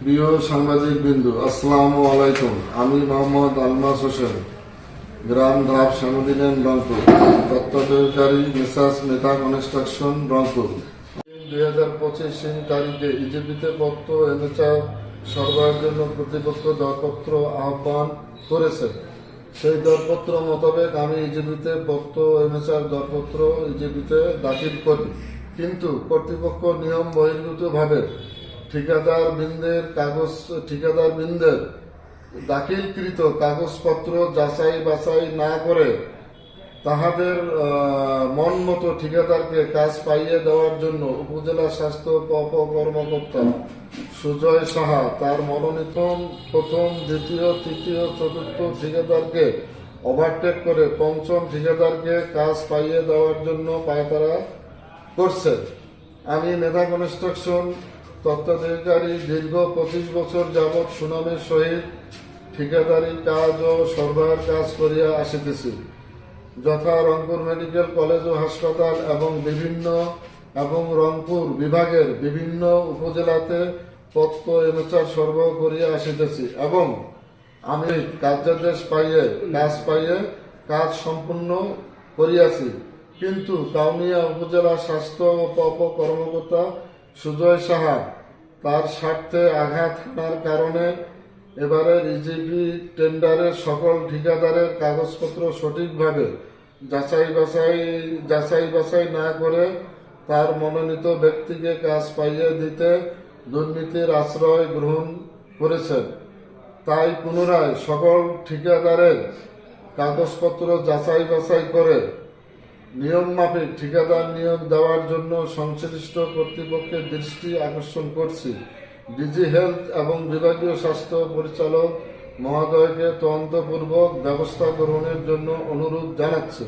প্রিয় সাংবাদিক বিন্দু, আসসালামু আলাইকুম। আমি মোহাম্মদ আলমাস হোসেন, গ্রাম ধাপ শ্যামদিনেন, রংপুর। তত্ত্বাবধায়কারী মেসার্স মেধা কনস্ট্রাকশন, রংপুর। 2025 তারিখে ইজিপিতে পত্র এমএচআর সরবরাহের জন্য কর্তৃপক্ষ দরপত্র আহ্বান করেছে। সেই দরপত্র মোতাবেক আমি ইজিপিতে পত্র এমএচআর দরপত্র ইজিপিতে দাখিল করি, কিন্তু কর্তৃপক্ষ নিয়ম বহির্ভূতভাবে ঠিকাদার বৃন্দের দাখিলকৃত কাগজপত্র যাচাই বাছাই না করে তাহাদের মন মতো ঠিকাদারকে কাজ পাইয়ে দেওয়ার জন্য উপজেলা স্বাস্থ্য কর্মকর্তা সুজয় সাহা তার মনোনীত প্রথম, দ্বিতীয়, তৃতীয়, চতুর্থ ঠিকাদারকে ওভারটেক করে পঞ্চম ঠিকাদারকে কাজ পাইয়ে দেওয়ার জন্য পায়তারা করছে। আমি মেধা কনস্ট্রাকশন তত্ত্বাবধায়কারী দীর্ঘ 25 বছর যাবৎ সুনামের সহিত ঠিকাদারি কাজ ও সরবরাহের কাজ করিয়া আসিতেছি। যথা রংপুর মেডিকেল কলেজ ও হাসপাতাল এবং রংপুর বিভাগের বিভিন্ন উপজেলাতে পত্র এমএচআর সরবরাহ করিয়া আসিতেছি এবং আমি কার্যাদেশ পাইয়ে কাজ সম্পূর্ণ করিয়াছি। কিন্তু কাউনিয়া উপজেলা স্বাস্থ্য কর্মকর্তা সুজয় সাহা তার স্বার্থে আঘাত হানার কারণে এবারের ইজিপি টেন্ডারের সকল ঠিকাদারের কাগজপত্র সঠিকভাবে যাচাই বাছাই না করে তার মনোনীত ব্যক্তিকে কাজ পাইয়ে দিতে দুর্নীতির আশ্রয় গ্রহণ করেছেন। তাই পুনরায় সকল ঠিকাদারের কাগজপত্র যাচাই বাছাই করে নিয়ম মাফিক ঠিকাদার নিয়োগ দেওয়ার জন্য সংশ্লিষ্ট কর্তৃপক্ষের দৃষ্টি আকর্ষণ করছি। ডিজি হেলথ এবং বিভাগীয় স্বাস্থ্য পরিচালক মহোদয়কে তদন্তপূর্বক ব্যবস্থা গ্রহণের জন্য অনুরোধ জানাচ্ছি।